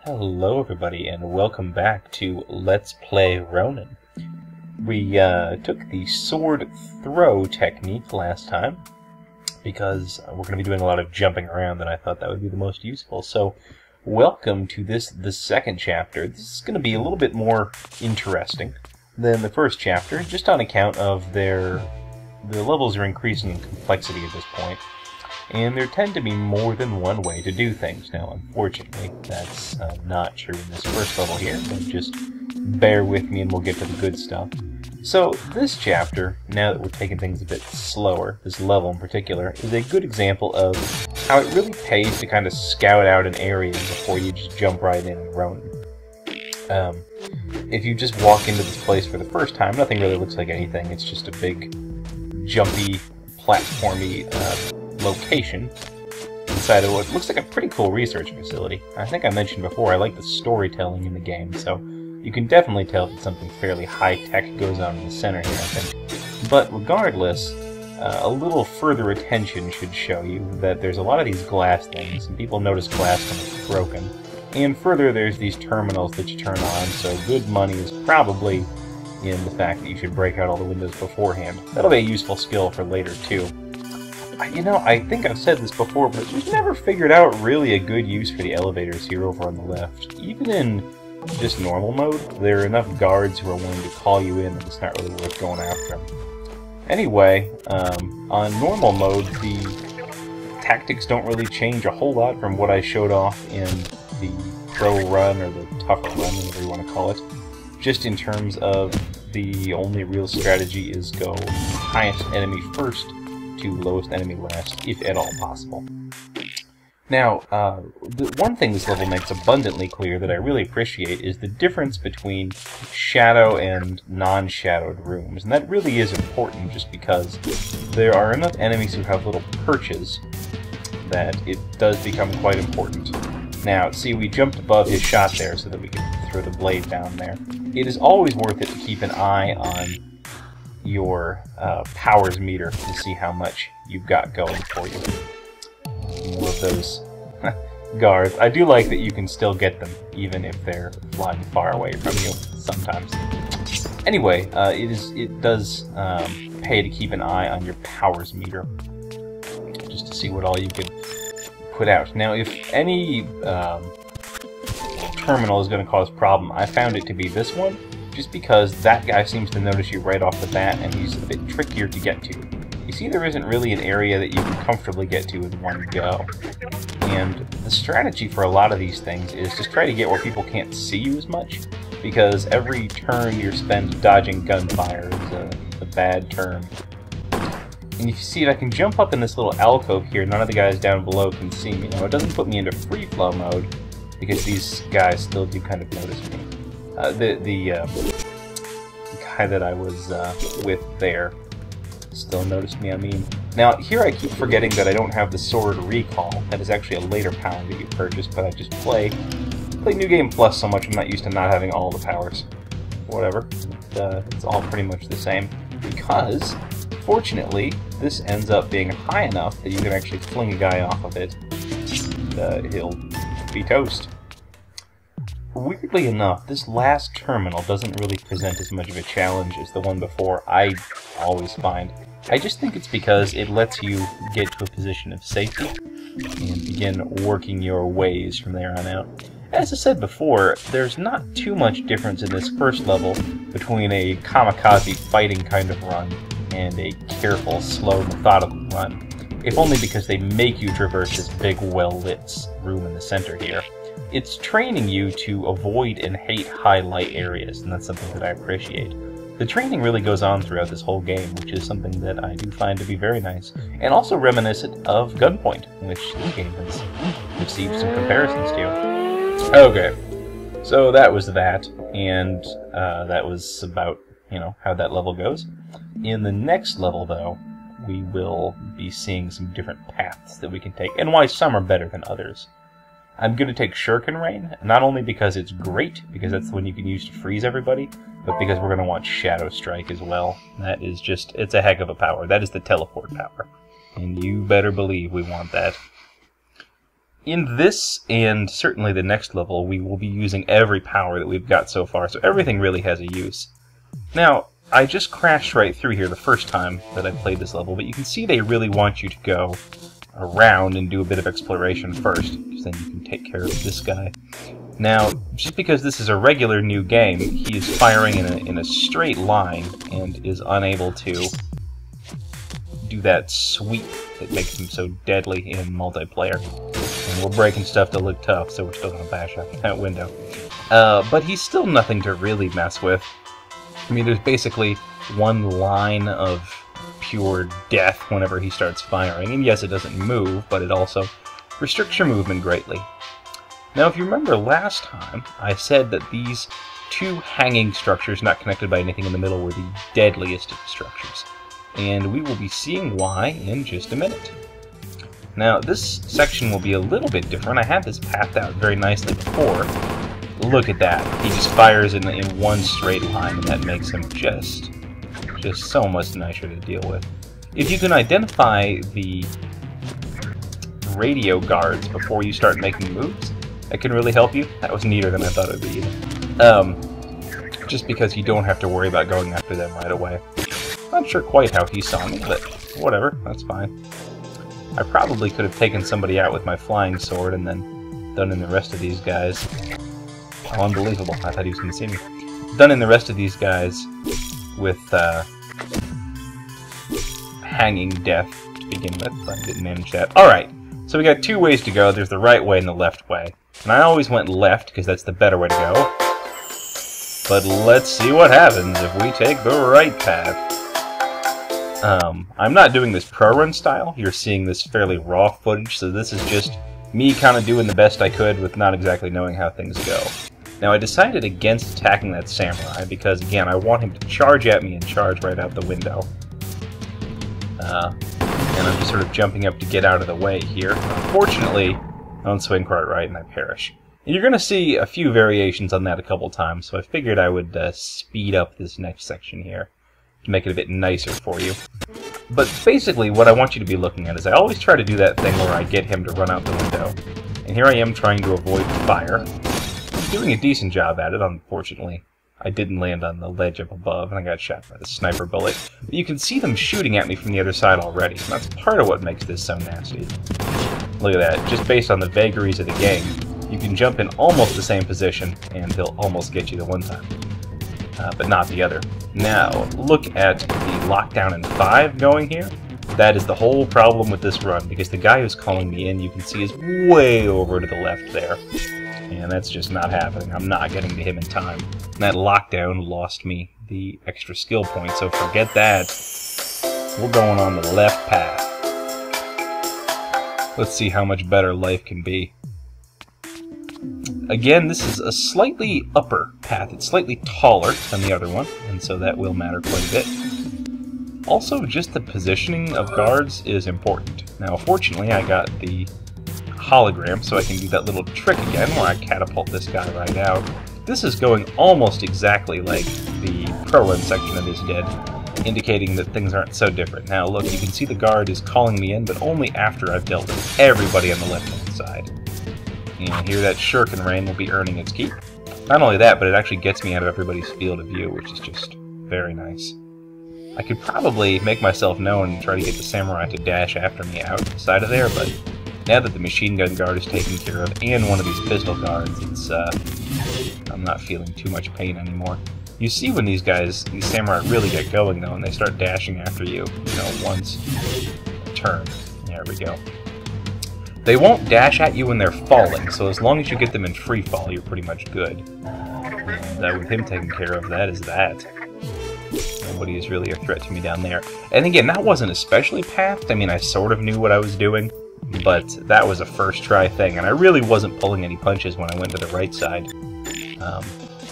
Hello everybody and welcome back to Let's Play Ronin. We took the sword throw technique last time because we're going to be doing a lot of jumping around and I thought that would be the most useful. So welcome to the second chapter. This is going to be a little bit more interesting than the first chapter, just on account of the levels are increasing in complexity at this point. And there tend to be more than one way to do things. Now, unfortunately, that's not true in this first level here, but just bear with me and we'll get to the good stuff. So, this chapter, now that we're taking things a bit slower, this level in particular, is a good example of how it really pays to kind of scout out an area before you just jump right in and Ronin. If you just walk into this place for the first time, nothing really looks like anything. It's just a big, jumpy, platformy location inside of what looks like a pretty cool research facility. I think I mentioned before I like the storytelling in the game, so you can definitely tell that something fairly high-tech goes on in the center here, I think. But regardless, a little further attention should show you that there's a lot of these glass things, and people notice glass when it's broken. And further, there's these terminals that you turn on, so good money is probably in the fact that you should break out all the windows beforehand. That'll be a useful skill for later, too. You know, I think I've said this before, but we've never figured out really a good use for the elevators here over on the left. Even in just normal mode, there are enough guards who are willing to call you in that it's not really worth going after them. Anyway, on normal mode, the tactics don't really change a whole lot from what I showed off in the pro run, or the tougher run, whatever you want to call it. Just in terms of the only real strategy is go highest enemy first, to lowest enemy last, if at all possible. Now, the one thing this level makes abundantly clear that I really appreciate is the difference between shadow and non-shadowed rooms, and that really is important just because there are enough enemies who have little perches that it does become quite important. Now, see, we jumped above his shot there so that we can throw the blade down there. It is always worth it to keep an eye on your powers meter to see how much you've got going for you. More of those guards. I do like that you can still get them, even if they're flying far away from you sometimes. Anyway, it does pay to keep an eye on your powers meter, just to see what all you can put out. Now, if any terminal is going to cause a problem, I found it to be this one, just because that guy seems to notice you right off the bat, and he's a bit trickier to get to. You see, there isn't really an area that you can comfortably get to in one go. And the strategy for a lot of these things is just try to get where people can't see you as much, because every turn you spend dodging gunfire is a bad turn. And if you see it, I can jump up in this little alcove here, none of the guys down below can see me. Now, it doesn't put me into free flow mode, because these guys still do kind of notice me. The guy that I was with there still noticed me, I mean. Now, here I keep forgetting that I don't have the sword recall. That is actually a later power that you purchase, but I just play New Game Plus so much I'm not used to not having all the powers. Whatever. It's all pretty much the same. Because, fortunately, this ends up being high enough that you can actually fling a guy off of it, and he'll be toast. Weirdly enough, this last terminal doesn't really present as much of a challenge as the one before, I always find. I just think it's because it lets you get to a position of safety and begin working your ways from there on out. As I said before, there's not too much difference in this first level between a kamikaze fighting kind of run and a careful, slow, methodical run, if only because they make you traverse this big, well-lit room in the center here. It's training you to avoid and hate high-light areas, and that's something that I appreciate. The training really goes on throughout this whole game, which is something that I do find to be very nice, and also reminiscent of Gunpoint, which this game has received some comparisons to. Okay, so that was that, and that was about, how that level goes. In the next level, though, we will be seeing some different paths that we can take, and why some are better than others. I'm going to take Shuriken Rain, not only because it's great, because that's the one you can use to freeze everybody, but because we're going to want Shadow Strike as well. That is just, it's a heck of a power. That is the teleport power. And you better believe we want that. In this, and certainly the next level, we will be using every power that we've got so far, so everything really has a use. Now, I just crashed right through here the first time that I played this level, but you can see they really want you to go around and do a bit of exploration first, because then you can take care of this guy. Now, just because this is a regular new game, he is firing in a straight line and is unable to do that sweep that makes him so deadly in multiplayer. And we're breaking stuff to look tough, so we're still going to bash out that window. But he's still nothing to really mess with. I mean, there's basically one line of pure death whenever he starts firing. And yes, it doesn't move, but it also restricts your movement greatly. Now, if you remember last time, I said that these two hanging structures not connected by anything in the middle were the deadliest of the structures. And we will be seeing why in just a minute. Now, this section will be a little bit different. I had this pathed out very nicely before. Look at that. He just fires in one straight line, and that makes him just so much nicer to deal with. If you can identify the radio guards before you start making moves, that can really help you. That was neater than I thought it would be. Just because you don't have to worry about going after them right away. Not sure quite how he saw me, but whatever, that's fine. I probably could have taken somebody out with my flying sword and then done in the rest of these guys. Oh, unbelievable. I thought he was going to see me. Done in the rest of these guys with hanging death to begin with, but I didn't manage that. Alright, so we got two ways to go. There's the right way and the left way. And I always went left because that's the better way to go. But let's see what happens if we take the right path. I'm not doing this pro-run style. You're seeing this fairly raw footage, so this is just me kind of doing the best I could with not exactly knowing how things go. Now, I decided against attacking that samurai because, again, I want him to charge at me and charge right out the window. And I'm just sort of jumping up to get out of the way here. Unfortunately, I don't swing quite right and I perish. And you're going to see a few variations on that a couple times, so I figured I would speed up this next section here to make it a bit nicer for you. But basically, what I want you to be looking at is I always try to do that thing where I get him to run out the window. And here I am trying to avoid fire. I'm doing a decent job at it, unfortunately. I didn't land on the ledge up above, and I got shot by the sniper bullet. But you can see them shooting at me from the other side already, and that's part of what makes this so nasty. Look at that. Just based on the vagaries of the game, you can jump in almost the same position, and he'll almost get you the one time. But not the other. Now, look at the lockdown in 5 going here. That is the whole problem with this run, because the guy who's calling me in, you can see, is way over to the left there. And that's just not happening. I'm not getting to him in time. And that lockdown lost me the extra skill point, so forget that. We're going on the left path. Let's see how much better life can be. Again, this is a slightly upper path. It's slightly taller than the other one, and so that will matter quite a bit. Also, just the positioning of guards is important. Now, fortunately, I got the hologram, so I can do that little trick again, where I catapult this guy right out. This is going almost exactly like the pro-run section of this did, indicating that things aren't so different. Now, look, you can see the guard is calling me in, but only after I've dealt with everybody on the left-hand side. And here that shuriken rain will be earning its keep. Not only that, but it actually gets me out of everybody's field of view, which is just very nice. I could probably make myself known and try to get the samurai to dash after me out the side of there, but now that the machine gun guard is taken care of, and one of these pistol guards, it's, I'm not feeling too much pain anymore. You see when these samurai really get going, though, and they start dashing after you, once a turn. There we go. They won't dash at you when they're falling, so as long as you get them in free fall, you're pretty much good. And with him taken care of, that is that. Nobody is really a threat to me down there. And again, that wasn't especially pathed. I mean, I sort of knew what I was doing, but that was a first try thing, and I really wasn't pulling any punches when I went to the right side.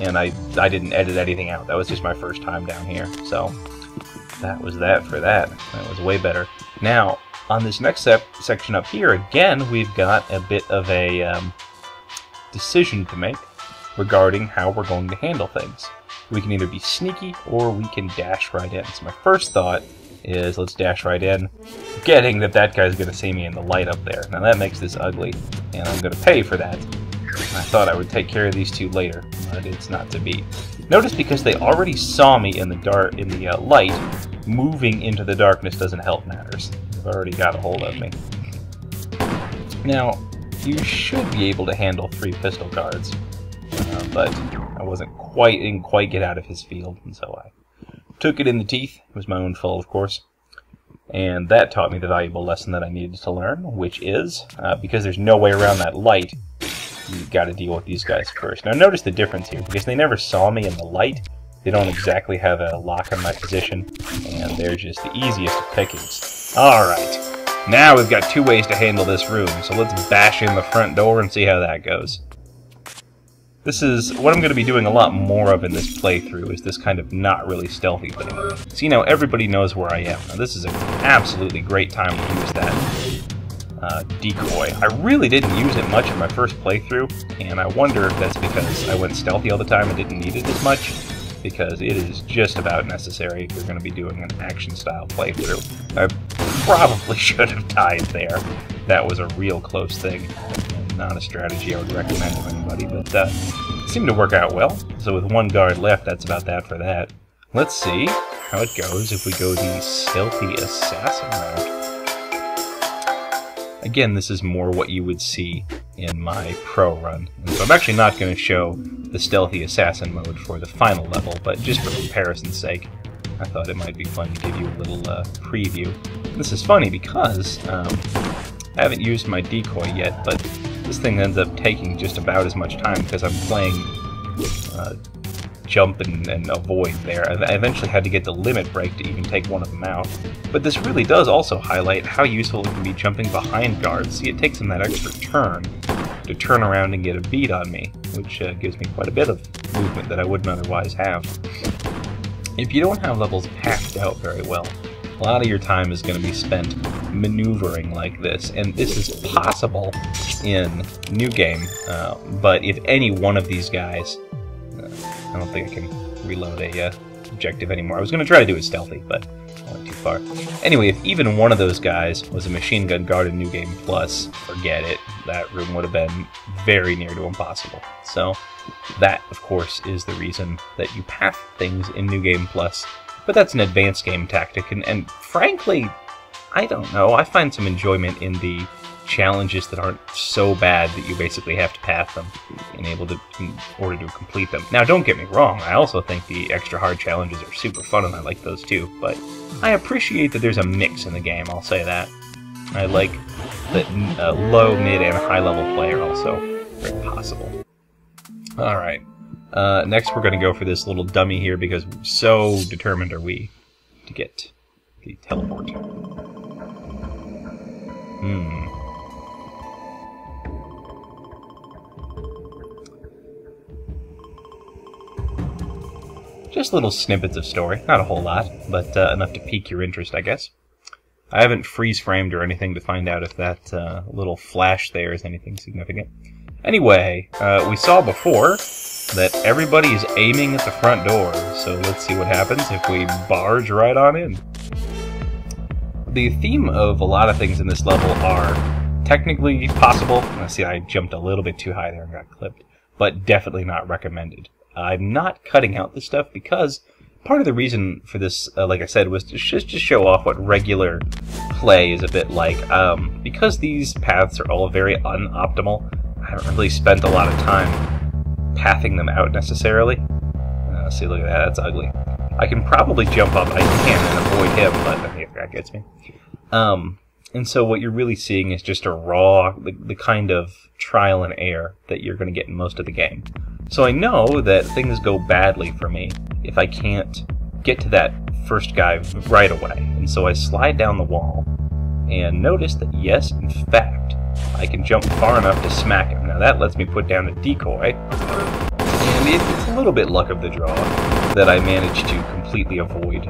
And I didn't edit anything out. That was just my first time down here, so that was that for that. That was way better. Now, on this next section up here, again, we've got a bit of a decision to make regarding how we're going to handle things. We can either be sneaky or we can dash right in. So my first thought is let's dash right in, forgetting that that guy's going to see me in the light up there. Now that makes this ugly, and I'm going to pay for that. I thought I would take care of these two later, but it's not to be. Notice because they already saw me in the light, moving into the darkness doesn't help matters. They've already got a hold of me. Now, you should be able to handle 3 pistol guards, but I didn't quite get out of his field, and so I took it in the teeth. It was my own fault, of course. And that taught me the valuable lesson that I needed to learn, which is, because there's no way around that light, you've got to deal with these guys first. Now notice the difference here, because they never saw me in the light. They don't exactly have a lock on my position, and they're just the easiest of pickings. Alright, now we've got 2 ways to handle this room, so let's bash in the front door and see how that goes. This is what I'm going to be doing a lot more of in this playthrough, is this kind of not really stealthy thing. See, now everybody knows where I am. Now this is an absolutely great time to use that decoy. I really didn't use it much in my first playthrough, and I wonder if that's because I went stealthy all the time and didn't need it as much, because it is just about necessary if you're going to be doing an action-style playthrough. I probably should have died there. That was a real close thing. Not a strategy I would recommend to anybody, but it seemed to work out well. So with 1 guard left, that's about that for that. Let's see how it goes if we go the stealthy assassin route. Again, this is more what you would see in my pro run. And so I'm actually not going to show the stealthy assassin mode for the final level, but just for comparison's sake, I thought it might be fun to give you a little preview. This is funny because I haven't used my decoy yet, but this thing ends up taking just about as much time because I'm playing jump and avoid there. I eventually had to get the limit break to even take one of them out. But this really does also highlight how useful it can be jumping behind guards. See, it takes them that extra turn to turn around and get a beat on me, which gives me quite a bit of movement that I wouldn't otherwise have. If you don't have levels patched out very well, a lot of your time is going to be spent maneuvering like this, and this is possible in New Game, but if any one of these guys... I don't think I can reload a objective anymore. I was going to try to do it stealthy, but I went too far. Anyway, if even one of those guys was a machine gun guard in New Game Plus, forget it. That room would have been very near to impossible. So that, of course, is the reason that you path things in New Game Plus. But that's an advanced game tactic, and frankly, I don't know. I find some enjoyment in the challenges that aren't so bad that you basically have to path them in order to complete them. Now, don't get me wrong. I also think the extra hard challenges are super fun, and I like those too. But I appreciate that there's a mix in the game. I'll say that. I like that low, mid, and high level play are also very possible. All right. Next, we're going to go for this little dummy here because so determined are we to get the teleport. Just little snippets of story, not a whole lot, but enough to pique your interest, I guess. I haven't freeze-framed or anything to find out if that little flash there is anything significant. Anyway, we saw before that everybody is aiming at the front door, so let's see what happens if we barge right on in. The theme of a lot of things in this level are technically possible. Let's see, I jumped a little bit too high there and got clipped, but definitely not recommended. I'm not cutting out this stuff because part of the reason for this, like I said, was just to show off what regular play is a bit like. Because these paths are all very unoptimal, I haven't really spent a lot of time pathing them out necessarily. See, look at that, that's ugly. I can probably jump up, I can, and avoid him, but I think that gets me. And so what you're really seeing is just a raw, the kind of trial and error that you're going to get in most of the game. So I know that things go badly for me if I can't get to that first guy right away. And so I slide down the wall and notice that yes, in fact, I can jump far enough to smack him. Now that lets me put down a decoy, and it's a little bit luck of the draw that I managed to completely avoid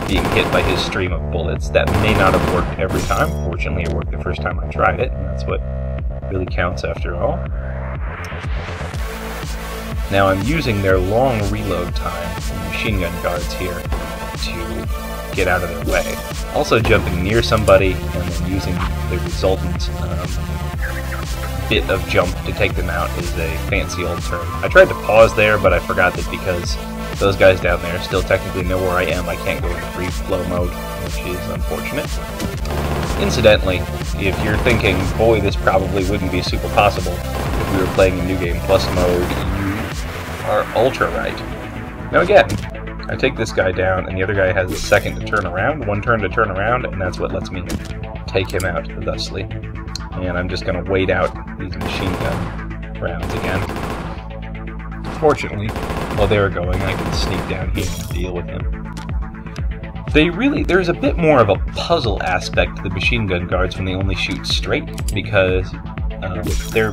being hit by his stream of bullets. That may not have worked every time. Fortunately, it worked the first time I tried it, and that's what really counts after all. Now I'm using their long reload time from machine gun guards here to get out of their way. Also jumping near somebody and then using the resultant bit of jump to take them out is a fancy old term. I tried to pause there, but I forgot that because those guys down there still technically know where I am, I can't go into free flow mode, which is unfortunate. Incidentally, if you're thinking, boy, this probably wouldn't be super possible if we were playing in New Game Plus mode, you are ultra right. Now again, I take this guy down, and the other guy has a second to turn around, one turn to turn around, and that's what lets me take him out thusly. And I'm just going to wait out these machine gun rounds again. Fortunately, while they were going, I can sneak down here and deal with him. There's a bit more of a puzzle aspect to the machine gun guards when they only shoot straight, because their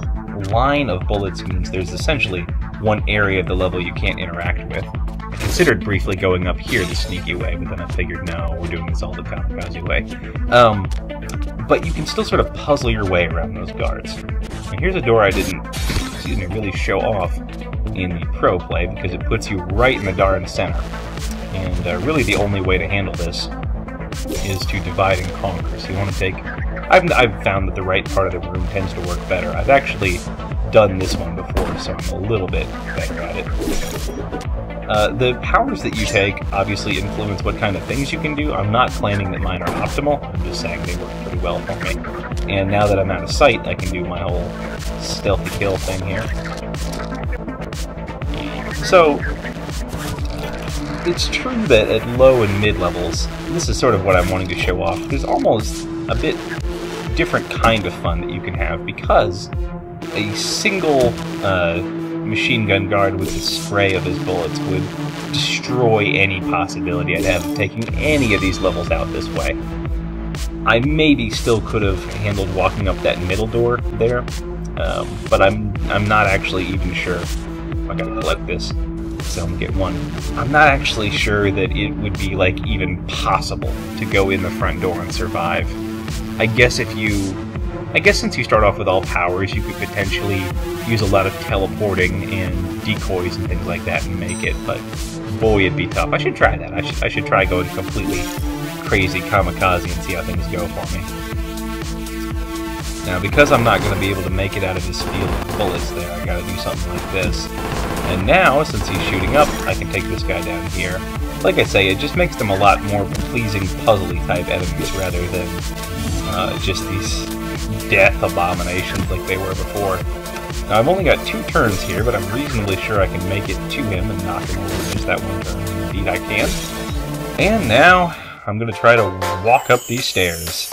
line of bullets means there's essentially one area of the level you can't interact with. I considered briefly going up here the sneaky way, but then I figured, no, we're doing this all the kamikaze way. But you can still sort of puzzle your way around those guards. And here's a door I didn't, really show off in the pro play, because it puts you right in the darn center. And really the only way to handle this is to divide and conquer. So you want to take... I've found that the right part of the room tends to work better. I've actually done this one before, so I'm a little bit better at it. The powers that you take obviously influence what kind of things you can do. I'm not claiming that mine are optimal, I'm just saying they work pretty well for me. And now that I'm out of sight, I can do my whole stealthy kill thing here. So, it's true that at low and mid levels, this is sort of what I'm wanting to show off. There's almost a bit different kind of fun that you can have, because a single machine gun guard with the spray of his bullets would destroy any possibility I'd have of taking any of these levels out this way. I maybe still could have handled walking up that middle door there, but I'm not actually even sure. I gotta collect this, so I'm gonna get one. I'm not actually sure that it would be, like, even possible to go in the front door and survive. I guess since you start off with all powers, you could potentially use a lot of teleporting and decoys and things like that and make it, but boy, it'd be tough. I should try that. I should try going completely crazy kamikaze and see how things go for me. Now, because I'm not going to be able to make it out of his field of bullets there, I gotta do something like this. And now, since he's shooting up, I can take this guy down here. Like I say, it just makes them a lot more pleasing, puzzly type enemies rather than just these death abominations like they were before. Now, I've only got 2 turns here, but I'm reasonably sure I can make it to him and knock him over just that one turn. Indeed, I can. And now, I'm going to try to walk up these stairs.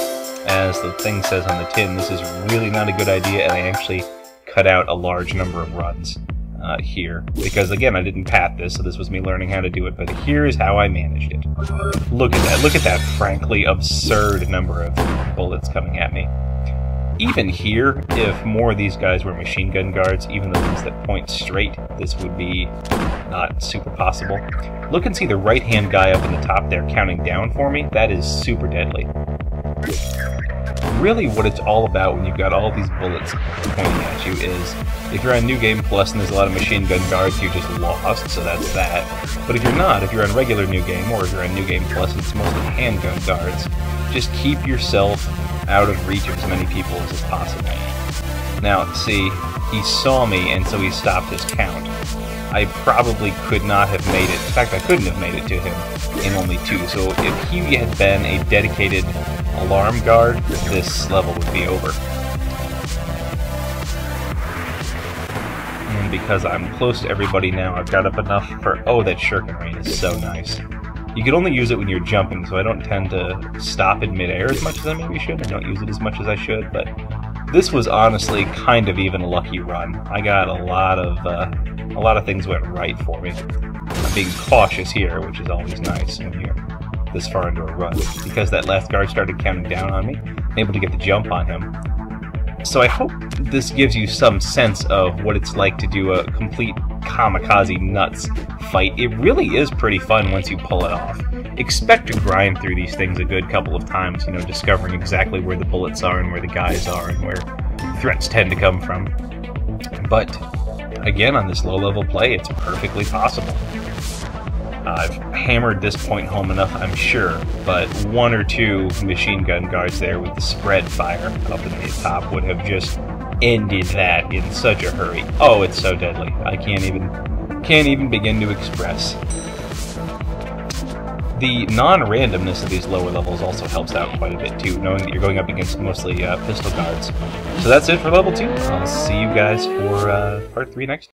As the thing says on the tin, this is really not a good idea, and I actually cut out a large number of runs here. Because, again, I didn't pat this, so this was me learning how to do it, but here's how I managed it. Look at that. Look at that frankly absurd number of bullets coming at me. Even here, if more of these guys were machine gun guards, even the ones that point straight, this would be not super possible. Look and see the right-hand guy up in the top there counting down for me. That is super deadly. Really what it's all about when you've got all these bullets pointing at you is, if you're on New Game Plus and there's a lot of machine gun guards, you're just lost, so that's that. But if you're not, if you're on regular New Game, or if you're on New Game Plus and it's mostly handgun guards, just keep yourself out of reach of as many people as possible. Now, see, he saw me, and so he stopped his count. I probably could not have made it. In fact, I couldn't have made it to him in only 2. So if he had been a dedicated alarm guard, this level would be over. And because I'm close to everybody now, I've got up enough for... Oh, that shuriken rain is so nice. You can only use it when you're jumping, so I don't tend to stop in midair as much as I maybe should. I don't use it as much as I should, but this was honestly kind of even a lucky run. I got a lot of things went right for me. I'm being cautious here, which is always nice when you're this far into a run. Because that last guard started counting down on me, I'm able to get the jump on him. So I hope this gives you some sense of what it's like to do a complete kamikaze nuts fight. It really is pretty fun once you pull it off. Expect to grind through these things a good couple of times, you know, discovering exactly where the bullets are and where the guys are and where threats tend to come from. But again, on this low-level play, it's perfectly possible. I've hammered this point home enough, I'm sure, but 1 or 2 machine gun guards there with the spread fire up in the top would have just ended that in such a hurry. Oh, it's so deadly. I can't even begin to express. The non-randomness of these lower levels also helps out quite a bit too, knowing that you're going up against mostly pistol guards. So that's it for level 2. I'll see you guys for part 3 next time.